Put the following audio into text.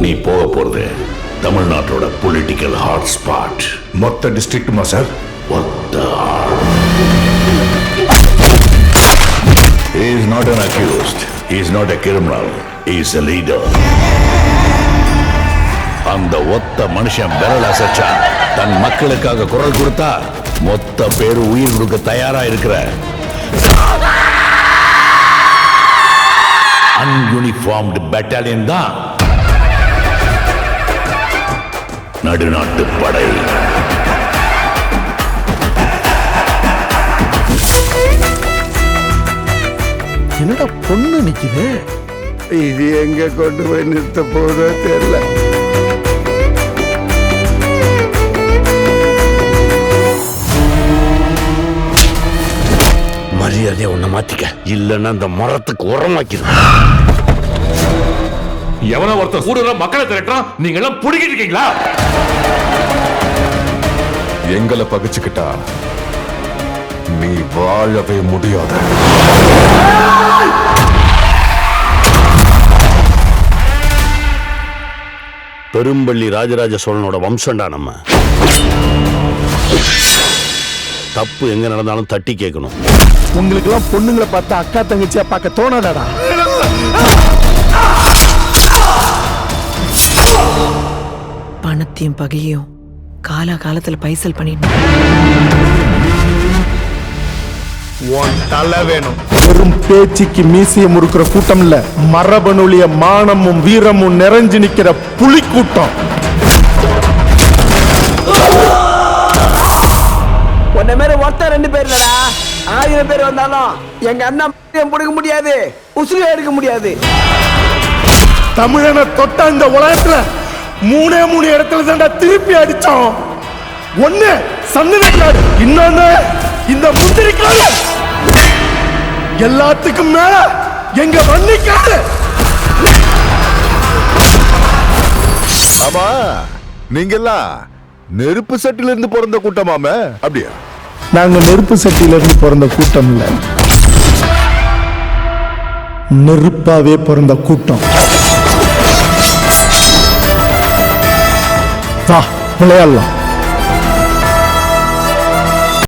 நீ போக போறது தமிழ்நாட்டோட பொலிட்டிக்கல் ஹாட் ஸ்பாட். மொத்த டிஸ்ட்ரிக்ட்டுமா sir? He is not an accused. He is not a criminal. He is a leader. அந்த ஒத்த மனுஷன் விரல் அசைச்சா தன் மக்களுக்காக குரல் கொடுத்தா மொத்த பேரு உயிர் கொடுக்க தயாரா இருக்கிற அன்யூனிஃபார்ம்டு பெட்டாலியன் தான் நடுநாட்டு படை. என்னடா பொண்ணு நிக்குது? இது எங்க கொண்டு போய் நிறுத்த போதோ தெரியல. மரியாதையை உன்னை மாத்திக்க, இல்லைன்னா அந்த மரத்துக்கு உரமாக்கிடும். எவனோ ஒருத்தர் ஊடுற மக்களை திரட்டான், நீங்க எல்லாம் புடிக்கிட்டு இருக்கீங்களா? எங்களை பகிச்சுக்கிட்டா நீ வாழவே முடியாது. பெரும்பள்ளி ராஜராஜ சோழனோட வம்சம்டா நம்ம. தப்பு எங்க நடந்தாலும் தட்டி கேட்கணும். உங்களுக்கு எல்லாம் பொண்ணுங்களை பார்த்தா அக்கா தங்கச்சியா பார்க்க தோணாதாடா? பணத்தையும் பகையும் காலகாலத்துல பைசல் பண்ணிடணும். தலை வேணும். வெறும் பேச்சுக்கு மீசிய முறுக்கிற கூட்டம் இல்ல, மரபணுலிய மானமும் வீரமும் நிறைஞ்சு நிக்கிற புலி கூட்டம். உன்ன மேல ஒருத்தர் 2 பேர் இல்லடா, 1000 பேர் வந்தாலும் எங்க அண்ணன் பிடிக்க முடியாது, உசுரை எடுக்க முடியாது. தமிழனை தொட்ட இந்த உலகத்துல 3 இடத்துல தான்டா திருப்பி அடிச்சோம். ஒண்ணு சந்தனக்காடு, இன்னொன்னு இந்த முந்திரிக்காடு, எல்லாத்துக்கும் மேல எங்க வன்னிக்காடு. ஆமா, நீங்க எல்லாம் நெருப்பு சட்டில இருந்து பிறந்த கூட்டமாமே, அப்படியா? நாங்க நெருப்பு சட்டியில இருந்து பிறந்த கூட்டம் இல்ல, நெருப்பாவே பிறந்த கூட்டம். வா விளையாடலாம்.